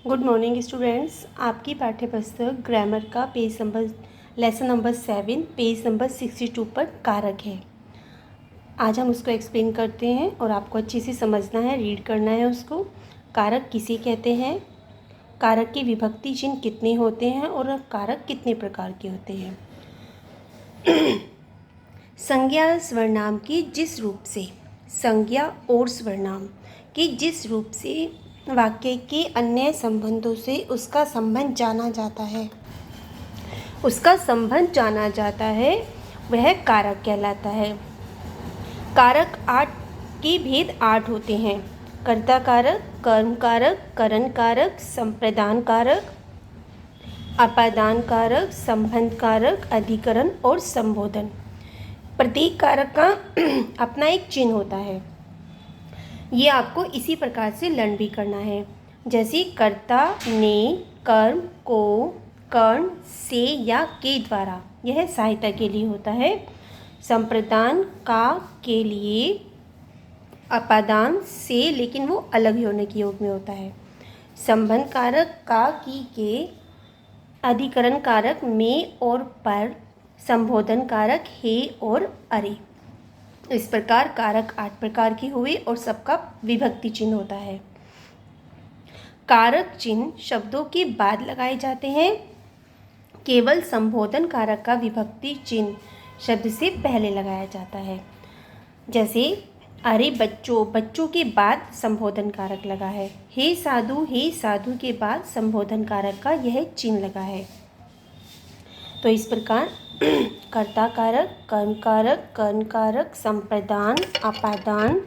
Good morning students. आपकी पाठ्य पुस्तक ग्रामर का लेसन नंबर 7 पेज नंबर 62 पर कारक है। आज हम उसको एक्सप्लेन करते हैं और आपको अच्छे से समझना है, रीड करना है उसको। कारक किसे कहते हैं, कारक के विभक्ति चिन्ह कितने होते हैं और कारक कितने प्रकार के होते हैं। संज्ञा सर्वनाम की जिस रूप से, संज्ञा और सर्वनाम की जिस रूप से वाक्य के अन्य संबंधों से उसका संबंध जाना जाता है, वह कारक कहलाता है। कारक 8 के भेद 8 होते हैं। कर्ता कारक, कर्म कारक, करण कारक, संप्रदान कारक, अपादान कारक, संबंध कारक, अधिकरण और संबोधन। प्रत्येक कारक का अपना एक चिन्ह होता है। ये आपको इसी प्रकार से लर्न भी करना है। जैसे कर्ता ने कर्म को कर्ण से या के द्वारा, यह सहायता के लिए होता है। संप्रदान का के लिए, अपादान से, लेकिन वो अलग होने के योग में होता है। संबंध कारक का की के, अधिकरण कारक में और पर, संबोधन कारक हे और अरे। इस प्रकार कारक 8 प्रकार के हुए और सबका विभक्ति चिन्ह होता है। कारक चिन्ह शब्दों के बाद लगाए जाते हैं। केवल संबोधन कारक का विभक्ति चिन्ह शब्द से पहले लगाया जाता है। जैसे अरे बच्चों, बच्चों के बाद संबोधन कारक लगा है। हे साधु के बाद संबोधन कारक का यह चिन्ह लगा है। तो इस प्रकार कर्ता कारक, कर्म कारक, कर्ण कारक, संप्रदान, अपादान,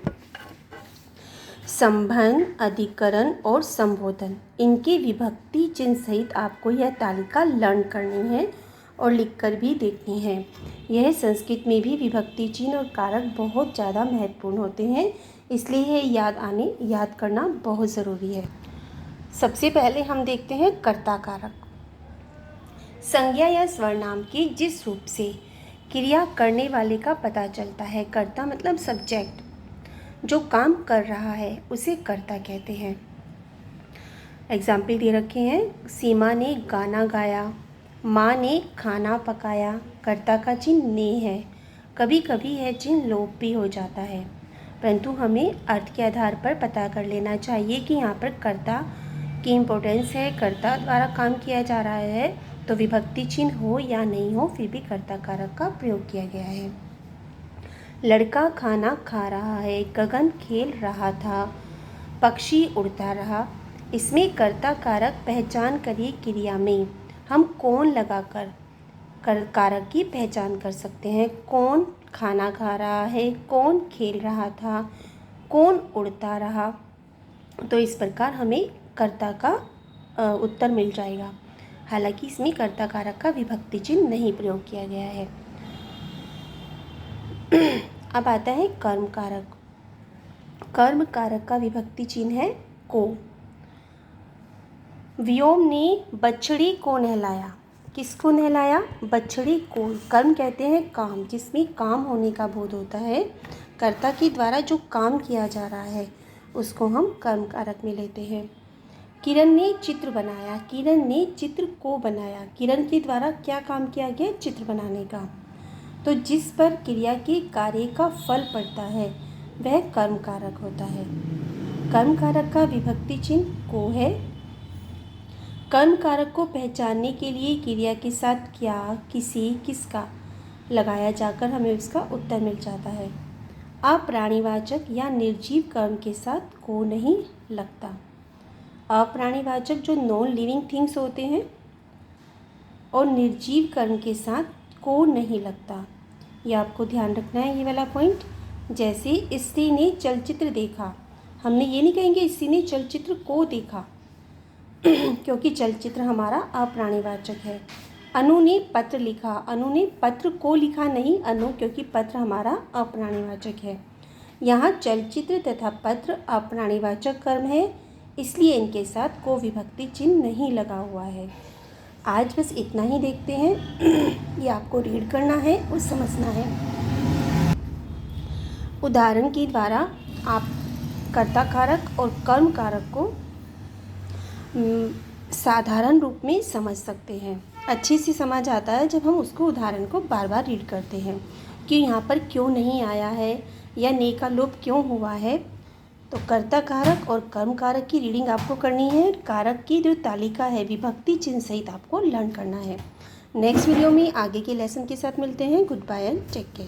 संबंध, अधिकरण और संबोधन, इनके विभक्ति चिन्ह सहित आपको यह तालिका लर्न करनी है और लिखकर भी देखनी है। यह संस्कृत में भी विभक्ति चिन्ह और कारक बहुत ज़्यादा महत्वपूर्ण होते हैं, इसलिए यह याद करना बहुत ज़रूरी है। सबसे पहले हम देखते हैं कर्ता कारक। संज्ञा या सर्वनाम की जिस रूप से क्रिया करने वाले का पता चलता है। कर्ता मतलब सब्जेक्ट, जो काम कर रहा है उसे कर्ता कहते हैं। एग्जाम्पल दे रखे हैं। सीमा ने गाना गाया, माँ ने खाना पकाया। कर्ता का चिन्ह ने है। कभी कभी यह चिन्ह लोप भी हो जाता है, परंतु हमें अर्थ के आधार पर पता कर लेना चाहिए कि यहाँ पर कर्ता की इम्पोर्टेंस है, कर्ता द्वारा काम किया जा रहा है, तो विभक्ति चिन्ह हो या नहीं हो फिर भी कर्ता कारक का प्रयोग किया गया है। लड़का खाना खा रहा है, गगन खेल रहा था, पक्षी उड़ता रहा। इसमें कर्ता कारक पहचान करिए क्रिया में हम कौन लगाकर कारक की पहचान कर सकते हैं। कौन खाना खा रहा है, कौन खेल रहा था, कौन उड़ता रहा। तो इस प्रकार हमें कर्ता का उत्तर मिल जाएगा। हालांकि इसमें कर्ता कारक का विभक्ति चिन्ह नहीं प्रयोग किया गया है। अब आता है कर्म कारक। कर्म कारक का विभक्ति चिन्ह है को। व्योम ने बछड़ी को नहलाया। किसको नहलाया? बछड़ी को। कर्म कहते हैं काम, जिसमें काम होने का बोध होता है। कर्ता के द्वारा जो काम किया जा रहा है उसको हम कर्म कारक में लेते हैं। किरण ने चित्र बनाया। किरण ने चित्र को बनाया। किरण के द्वारा क्या काम किया गया? चित्र बनाने का। तो जिस पर क्रिया के कार्य का फल पड़ता है वह कर्म कारक होता है। कर्म कारक का विभक्ति चिन्ह को है। कर्म कारक को पहचानने के लिए क्रिया के साथ क्या, किसी, किसका लगाया जाकर हमें उसका उत्तर मिल जाता है। अप्राणीवाचक या निर्जीव कर्म के साथ को नहीं लगता। अप्राणीवाचक जो नॉन लिविंग थिंग्स होते हैं और निर्जीव कर्म के साथ को नहीं लगता, ये आपको ध्यान रखना है, ये वाला पॉइंट। जैसे स्त्री ने चलचित्र देखा, हमने ये नहीं कहेंगे स्त्री ने चलचित्र को देखा क्योंकि चलचित्र हमारा अप्राणीवाचक है। अनु ने पत्र लिखा। अनु ने पत्र को लिखा नहीं, अनु, क्योंकि पत्र हमारा अप्राणीवाचक है। यहाँ चलचित्र तथा पत्र अप्राणीवाचक कर्म है, इसलिए इनके साथ को विभक्ति चिन्ह नहीं लगा हुआ है। आज बस इतना ही देखते हैं। ये आपको रीड करना है और समझना है। उदाहरण के द्वारा आप कर्ता कारक और कर्म कारक को साधारण रूप में समझ सकते हैं। अच्छे से समझ आता है जब हम उसको उदाहरण को बार बार रीड करते हैं कि यहाँ पर क्यों नहीं आया है या ने का लोप क्यों हुआ है। तो कर्ता कारक और कर्म कारक की रीडिंग आपको करनी है। कारक की जो तालिका है विभक्ति चिन्ह सहित आपको लर्न करना है। नेक्स्ट वीडियो में आगे के लेसन के साथ मिलते हैं। Goodbye and take care.